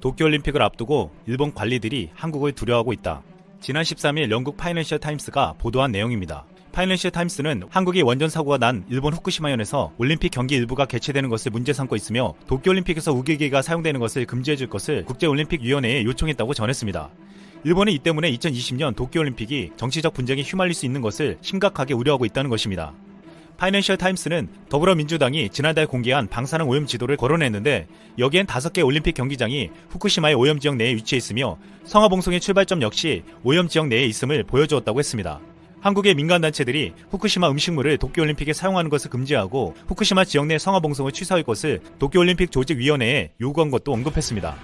도쿄올림픽을 앞두고 일본 관리들이 한국을 두려워하고 있다. 지난 13일 영국 파이낸셜 타임스가 보도한 내용입니다. 파이낸셜 타임스는 한국이 원전 사고가 난 일본 후쿠시마현에서 올림픽 경기 일부가 개최되는 것을 문제 삼고 있으며 도쿄올림픽에서 우길기가 사용되는 것을 금지해줄 것을 국제올림픽위원회에 요청했다고 전했습니다. 일본은 이 때문에 2020년 도쿄올림픽이 정치적 분쟁에 휘말릴 수 있는 것을 심각하게 우려하고 있다는 것입니다. 파이낸셜 타임스는 더불어민주당이 지난달 공개한 방사능 오염 지도를 거론했는데 여기엔 5개 올림픽 경기장이 후쿠시마의 오염지역 내에 위치해 있으며 성화봉송의 출발점 역시 오염지역 내에 있음을 보여주었다고 했습니다. 한국의 민간단체들이 후쿠시마 음식물을 도쿄올림픽에 사용하는 것을 금지하고 후쿠시마 지역 내 성화봉송을 취소할 것을 도쿄올림픽 조직위원회에 요구한 것도 언급했습니다.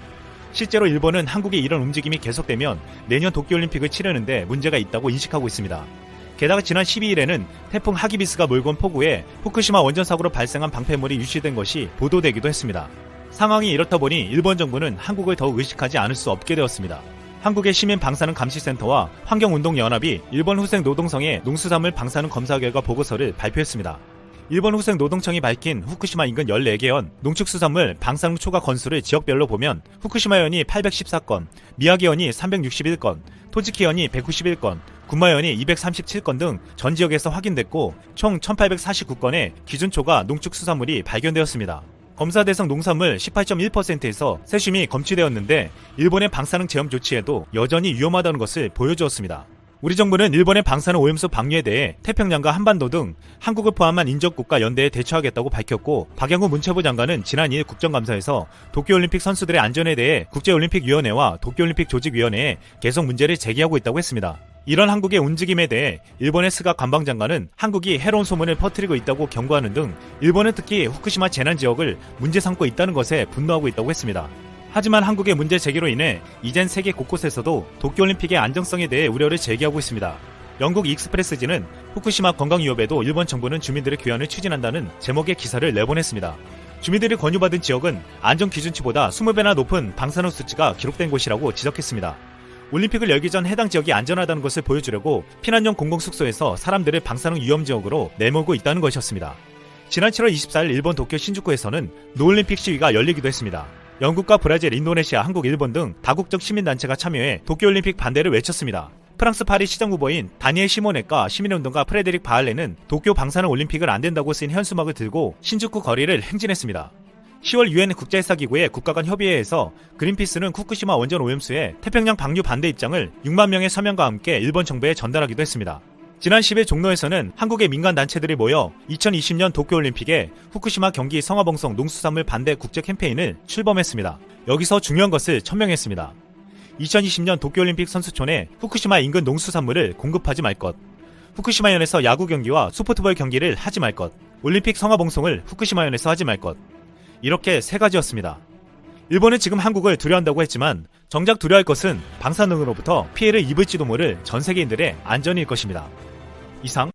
실제로 일본은 한국의 이런 움직임이 계속되면 내년 도쿄올림픽을 치르는데 문제가 있다고 인식하고 있습니다. 게다가 지난 12일에는 태풍 하기비스가 몰고 온 폭우에 후쿠시마 원전 사고로 발생한 방패물이 유실된 것이 보도되기도 했습니다. 상황이 이렇다 보니 일본 정부는 한국을 더욱 의식하지 않을 수 없게 되었습니다. 한국의 시민 방사능 감시센터와 환경운동연합이 일본 후생 노동성의 농수산물 방사능 검사 결과 보고서를 발표했습니다. 일본 후생 노동청이 밝힌 후쿠시마 인근 14개현 농축수산물 방사능 초과 건수를 지역별로 보면 후쿠시마현이 814건, 미야기현이 361건, 토지키현이 191건, 군마현이 237건 등 전 지역에서 확인됐고 총 1849건의 기준초과 농축수산물이 발견되었습니다. 검사 대상 농산물 18.1%에서 세슘이 검출되었는데 일본의 방사능 제험 조치에도 여전히 위험하다는 것을 보여주었습니다. 우리 정부는 일본의 방사능 오염수 방류에 대해 태평양과 한반도 등 한국을 포함한 인접국가 연대에 대처하겠다고 밝혔고 박영우 문체부 장관은 지난 2일 국정감사에서 도쿄올림픽 선수들의 안전에 대해 국제올림픽위원회와 도쿄올림픽 조직위원회에 계속 문제를 제기하고 있다고 했습니다. 이런 한국의 움직임에 대해 일본의 스가 관방장관은 한국이 해로운 소문을 퍼뜨리고 있다고 경고하는 등 일본은 특히 후쿠시마 재난 지역을 문제 삼고 있다는 것에 분노하고 있다고 했습니다. 하지만 한국의 문제 제기로 인해 이젠 세계 곳곳에서도 도쿄올림픽의 안정성에 대해 우려를 제기하고 있습니다. 영국 익스프레스지는 후쿠시마 건강 위협에도 일본 정부는 주민들의 귀환을 추진한다는 제목의 기사를 내보냈습니다. 주민들이 권유받은 지역은 안전 기준치보다 20배나 높은 방사능 수치가 기록된 곳이라고 지적했습니다. 올림픽을 열기 전 해당 지역이 안전하다는 것을 보여주려고 피난용 공공숙소에서 사람들을 방사능 위험 지역으로 내몰고 있다는 것이었습니다. 지난 7월 24일 일본 도쿄 신주쿠에서는 노올림픽 시위가 열리기도 했습니다. 영국과 브라질, 인도네시아, 한국, 일본 등 다국적 시민단체가 참여해 도쿄올림픽 반대를 외쳤습니다. 프랑스 파리 시장 후보인 다니엘 시모네과 시민운동가 프레데릭 바알레는 도쿄 방사능 올림픽을 안 된다고 쓰인 현수막을 들고 신주쿠 거리를 행진했습니다. 10월 유엔 국제헬사기구의 국가 간 협의회에서 그린피스는 후쿠시마 원전 오염수의 태평양 방류 반대 입장을 6만 명의 서명과 함께 일본 정부에 전달하기도 했습니다. 지난 10일 종로에서는 한국의 민간단체들이 모여 2020년 도쿄올림픽에 후쿠시마 경기 성화봉송 농수산물 반대 국제 캠페인을 출범했습니다. 여기서 중요한 것을 천명했습니다. 2020년 도쿄올림픽 선수촌에 후쿠시마 인근 농수산물을 공급하지 말 것, 후쿠시마현에서 야구 경기와 소프트볼 경기를 하지 말 것, 올림픽 성화봉송을 후쿠시마현에서 하지 말 것, 이렇게 3가지였습니다. 일본은 지금 한국을 두려워한다고 했지만 정작 두려워할 것은 방사능으로부터 피해를 입을지도 모를 전 세계인들의 안전일 것입니다. 이상.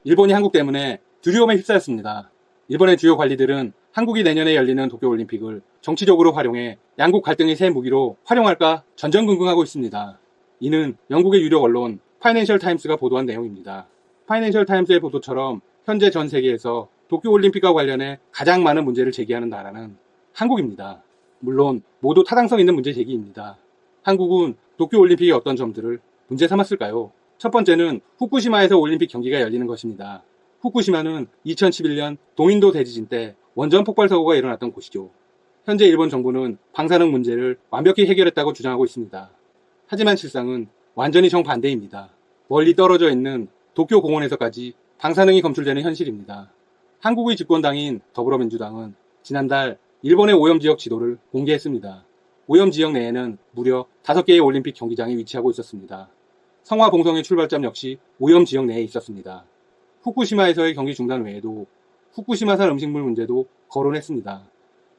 일본이 한국 때문에 두려움에 휩싸였습니다. 일본의 주요 관리들은 한국이 내년에 열리는 도쿄올림픽을 정치적으로 활용해 양국 갈등의 새 무기로 활용할까 전전긍긍하고 있습니다. 이는 영국의 유력 언론 파이낸셜 타임스가 보도한 내용입니다. 파이낸셜 타임스의 보도처럼 현재 전 세계에서 도쿄올림픽과 관련해 가장 많은 문제를 제기하는 나라는 한국입니다. 물론 모두 타당성 있는 문제 제기입니다. 한국은 도쿄올림픽의 어떤 점들을 문제 삼았을까요? 첫 번째는 후쿠시마에서 올림픽 경기가 열리는 것입니다. 후쿠시마는 2011년 동인도 대지진 때 원전 폭발 사고가 일어났던 곳이죠. 현재 일본 정부는 방사능 문제를 완벽히 해결했다고 주장하고 있습니다. 하지만 실상은 완전히 정반대입니다. 멀리 떨어져 있는 도쿄 공원에서까지 방사능이 검출되는 현실입니다. 한국의 집권당인 더불어민주당은 지난달 일본의 오염지역 지도를 공개했습니다. 오염지역 내에는 무려 5개의 올림픽 경기장이 위치하고 있었습니다. 성화봉송의 출발점 역시 오염지역 내에 있었습니다. 후쿠시마에서의 경기 중단 외에도 후쿠시마산 음식물 문제도 거론했습니다.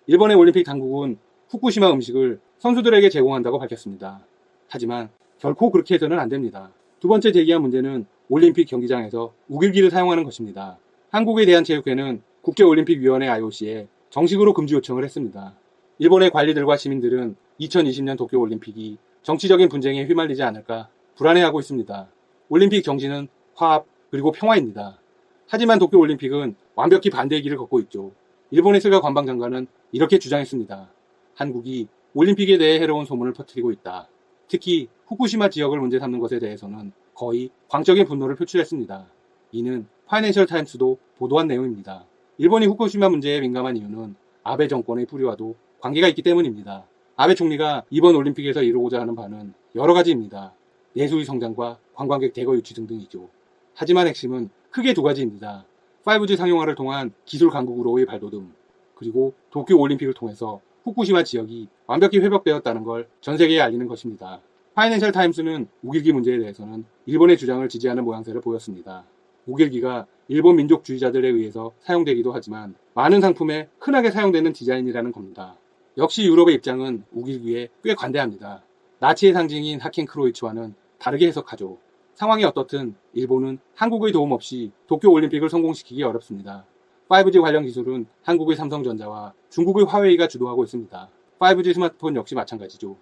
일본의 올림픽 당국은 후쿠시마 음식을 선수들에게 제공한다고 밝혔습니다. 하지만 결코 그렇게 해서는 안 됩니다. 두 번째 제기한 문제는 올림픽 경기장에서 우길기를 사용하는 것입니다. 한국에 대한 체육회는 국제올림픽위원회 IOC에 정식으로 금지 요청을 했습니다. 일본의 관리들과 시민들은 2020년 도쿄올림픽이 정치적인 분쟁에 휘말리지 않을까 불안해하고 있습니다. 올림픽 정신은 화합 그리고 평화입니다. 하지만 도쿄올림픽은 완벽히 반대의 길을 걷고 있죠. 일본의 스가 관방장관은 이렇게 주장했습니다. 한국이 올림픽에 대해 해로운 소문을 퍼뜨리고 있다. 특히 후쿠시마 지역을 문제 삼는 것에 대해서는 거의 광적인 분노를 표출했습니다. 이는 파이낸셜 타임스도 보도한 내용입니다. 일본이 후쿠시마 문제에 민감한 이유는 아베 정권의 뿌리와도 관계가 있기 때문입니다. 아베 총리가 이번 올림픽에서 이루고자 하는 바는 여러 가지입니다. 내수의 성장과 관광객 대거 유치 등등이죠. 하지만 핵심은 크게 두 가지입니다. 5G 상용화를 통한 기술 강국으로의 발돋움, 그리고 도쿄 올림픽을 통해서 후쿠시마 지역이 완벽히 회복되었다는 걸 전 세계에 알리는 것입니다. 파이낸셜 타임스는 우길기 문제에 대해서는 일본의 주장을 지지하는 모양새를 보였습니다. 우길기가 일본 민족주의자들에 의해서 사용되기도 하지만 많은 상품에 흔하게 사용되는 디자인이라는 겁니다. 역시 유럽의 입장은 우길기에 꽤 관대합니다. 나치의 상징인 하켄크로이츠와는 다르게 해석하죠. 상황이 어떻든 일본은 한국의 도움 없이 도쿄 올림픽을 성공시키기 어렵습니다. 5G 관련 기술은 한국의 삼성전자와 중국의 화웨이가 주도하고 있습니다. 5G 스마트폰 역시 마찬가지죠.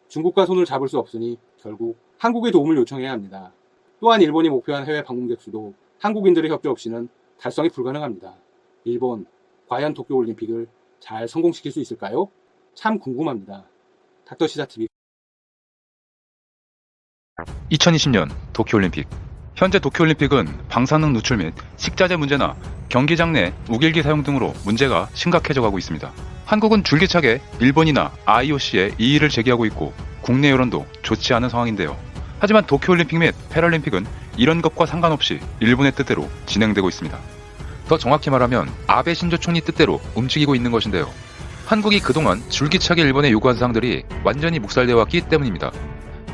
중국과 손을 잡을 수 없으니 결국 한국의 도움을 요청해야 합니다. 또한 일본이 목표한 해외 방문객 수도 한국인들의 협조 없이는 달성이 불가능합니다. 일본, 과연 도쿄 올림픽을 잘 성공시킬 수 있을까요? 참 궁금합니다. 닥터시사TV 2020년 도쿄올림픽. 현재 도쿄올림픽은 방사능 누출 및 식자재 문제나 경기장 내 우길기 사용 등으로 문제가 심각해져 가고 있습니다. 한국은 줄기차게 일본이나 IOC에 이의를 제기하고 있고 국내 여론도 좋지 않은 상황인데요. 하지만 도쿄올림픽 및 패럴림픽은 이런 것과 상관없이 일본의 뜻대로 진행되고 있습니다. 더 정확히 말하면 아베 신조 총리 뜻대로 움직이고 있는 것인데요. 한국이 그동안 줄기차게 일본에 요구한 사항들이 완전히 묵살되어 왔기 때문입니다.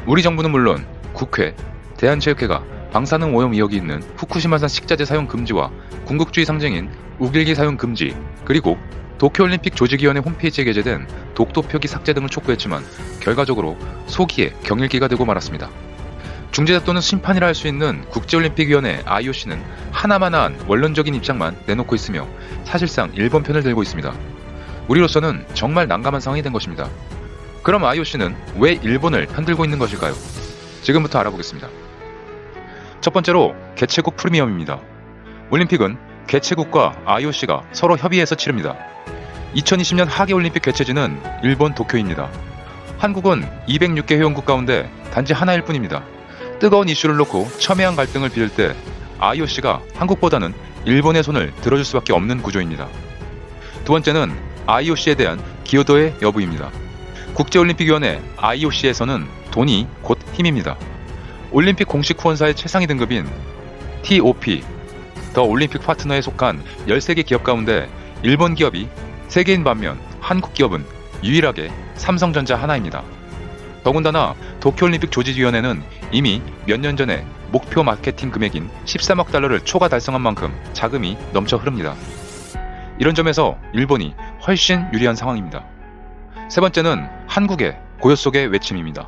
우리 정부는 물론 국회, 대한체육회가 방사능 오염 의혹이 있는 후쿠시마산 식자재 사용 금지와 군국주의 상징인 우길기 사용 금지, 그리고 도쿄올림픽 조직위원회 홈페이지에 게재된 독도 표기 삭제 등을 촉구했지만 결과적으로 소기의 경일기가 되고 말았습니다. 중재자 또는 심판이라 할 수 있는 국제올림픽위원회 IOC는 하나만한 원론적인 입장만 내놓고 있으며 사실상 일본 편을 들고 있습니다. 우리로서는 정말 난감한 상황이 된 것입니다. 그럼 IOC는 왜 일본을 편들고 있는 것일까요? 지금부터 알아보겠습니다. 첫 번째로 개최국 프리미엄입니다. 올림픽은 개최국과 IOC가 서로 협의해서 치릅니다. 2020년 하계올림픽 개최지는 일본 도쿄입니다. 한국은 206개 회원국 가운데 단지 하나일 뿐입니다. 뜨거운 이슈를 놓고 첨예한 갈등을 빚을 때 IOC가 한국보다는 일본의 손을 들어줄 수밖에 없는 구조입니다. 두 번째는 IOC에 대한 기여도의 여부입니다. 국제올림픽위원회 IOC에서는 돈이 곧 힘입니다. 올림픽 공식 후원사의 최상위 등급인 TOP, 더 올림픽 파트너에 속한 13개 기업 가운데 일본 기업이 3개인 반면 한국 기업은 유일하게 삼성전자 하나입니다. 더군다나 도쿄올림픽 조직위원회는 이미 몇 년 전에 목표 마케팅 금액인 13억 달러를 초과 달성한 만큼 자금이 넘쳐 흐릅니다. 이런 점에서 일본이 훨씬 유리한 상황입니다. 세 번째는 한국의 고요 속의 외침입니다.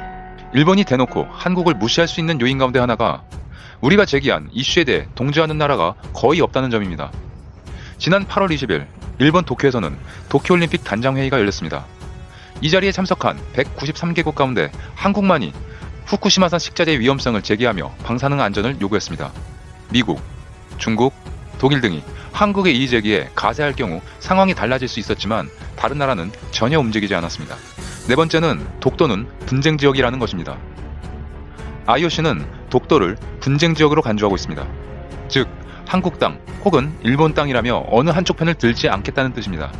일본이 대놓고 한국을 무시할 수 있는 요인 가운데 하나가 우리가 제기한 이슈에 대해 동조하는 나라가 거의 없다는 점입니다. 지난 8월 20일 일본 도쿄에서는 도쿄올림픽 단장회의가 열렸습니다. 이 자리에 참석한 193개국 가운데 한국만이 후쿠시마산 식자재의 위험성을 제기하며 방사능 안전을 요구했습니다. 미국, 중국, 독일 등이 한국의 이의 제기에 가세할 경우 상황이 달라질 수 있었지만 다른 나라는 전혀 움직이지 않았습니다. 네 번째는 독도는 분쟁 지역이라는 것입니다. IOC는 독도를 분쟁 지역으로 간주하고 있습니다. 즉, 한국 땅 혹은 일본 땅이라며 어느 한쪽 편을 들지 않겠다는 뜻입니다.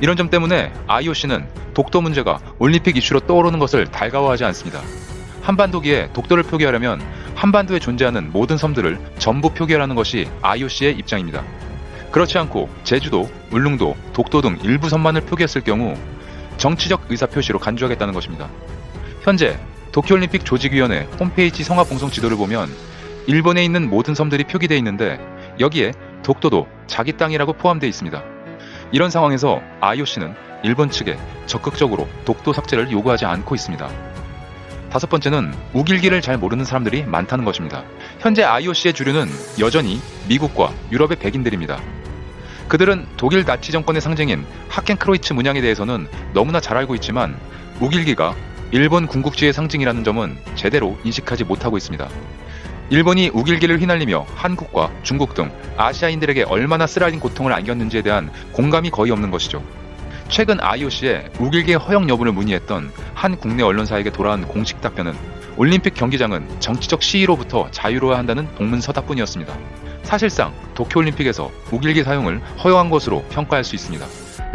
이런 점 때문에 IOC는 독도 문제가 올림픽 이슈로 떠오르는 것을 달가워하지 않습니다. 한반도기에 독도를 표기하려면 한반도에 존재하는 모든 섬들을 전부 표기하라는 것이 IOC의 입장입니다. 그렇지 않고 제주도, 울릉도, 독도 등 일부 섬만을 표기했을 경우 정치적 의사표시로 간주하겠다는 것입니다. 현재 도쿄올림픽 조직위원회 홈페이지 성화 봉송 지도를 보면 일본에 있는 모든 섬들이 표기되어 있는데 여기에 독도도 자기 땅이라고 포함되어 있습니다. 이런 상황에서 IOC는 일본 측에 적극적으로 독도 삭제를 요구하지 않고 있습니다. 다섯 번째는 우길기를 잘 모르는 사람들이 많다는 것입니다. 현재 IOC의 주류는 여전히 미국과 유럽의 백인들입니다. 그들은 독일 나치 정권의 상징인 하켄크로이츠 문양에 대해서는 너무나 잘 알고 있지만 우길기가 일본 군국주의의 상징이라는 점은 제대로 인식하지 못하고 있습니다. 일본이 우길기를 휘날리며 한국과 중국 등 아시아인들에게 얼마나 쓰라린 고통을 안겼는지에 대한 공감이 거의 없는 것이죠. 최근 IOC에 우길기 허용 여부를 문의했던 한 국내 언론사에게 돌아온 공식 답변은 올림픽 경기장은 정치적 시위로부터 자유로워야 한다는 동문서답뿐이었습니다. 사실상 도쿄올림픽에서 우길기 사용을 허용한 것으로 평가할 수 있습니다.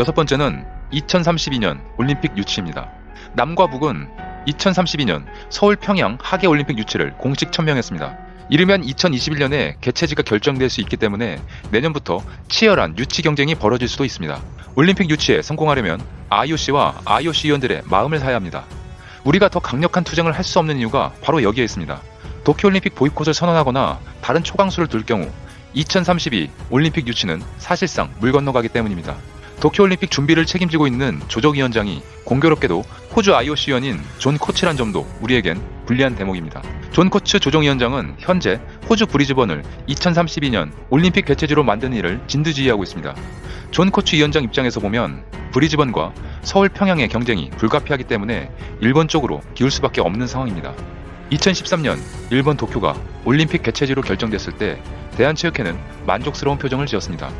여섯 번째는 2032년 올림픽 유치입니다. 남과 북은 2032년 서울 평양 하계올림픽 유치를 공식 천명했습니다. 이르면 2021년에 개최지가 결정될 수 있기 때문에 내년부터 치열한 유치 경쟁이 벌어질 수도 있습니다. 올림픽 유치에 성공하려면 IOC와 IOC 위원들의 마음을 사야 합니다. 우리가 더 강력한 투쟁을 할 수 없는 이유가 바로 여기에 있습니다. 도쿄올림픽 보이콧을 선언하거나 다른 초강수를 둘 경우 2032 올림픽 유치는 사실상 물 건너가기 때문입니다. 도쿄올림픽 준비를 책임지고 있는 조정위원장이 공교롭게도 호주 IOC 위원인 존 코츠란 점도 우리에겐 불리한 대목입니다. 존 코츠 조정위원장은 현재 호주 브리즈번을 2032년 올림픽 개최지로 만드는 일을 진두지휘하고 있습니다. 존 코츠 위원장 입장에서 보면 브리즈번과 서울 평양의 경쟁이 불가피하기 때문에 일본 쪽으로 기울 수밖에 없는 상황입니다. 2013년 일본 도쿄가 올림픽 개최지로 결정됐을 때 대한체육회는 만족스러운 표정을 지었습니다.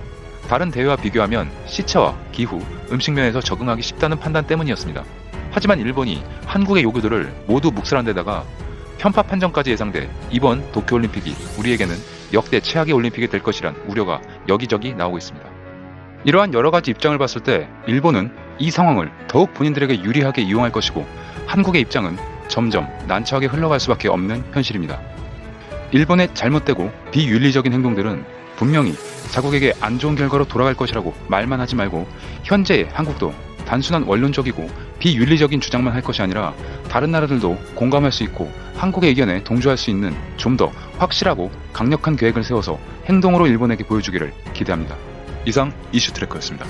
다른 대회와 비교하면 시차와 기후, 음식면에서 적응하기 쉽다는 판단 때문이었습니다. 하지만 일본이 한국의 요구들을 모두 묵살한 데다가 편파 판정까지 예상돼 이번 도쿄올림픽이 우리에게는 역대 최악의 올림픽이 될 것이란 우려가 여기저기 나오고 있습니다. 이러한 여러 가지 입장을 봤을 때 일본은 이 상황을 더욱 본인들에게 유리하게 이용할 것이고 한국의 입장은 점점 난처하게 흘러갈 수밖에 없는 현실입니다. 일본의 잘못되고 비윤리적인 행동들은 분명히 자국에게 안 좋은 결과로 돌아갈 것이라고 말만 하지 말고 현재의 한국도 단순한 원론적이고 비윤리적인 주장만 할 것이 아니라 다른 나라들도 공감할 수 있고 한국의 의견에 동조할 수 있는 좀 더 확실하고 강력한 계획을 세워서 행동으로 일본에게 보여주기를 기대합니다. 이상 이슈트래커였습니다.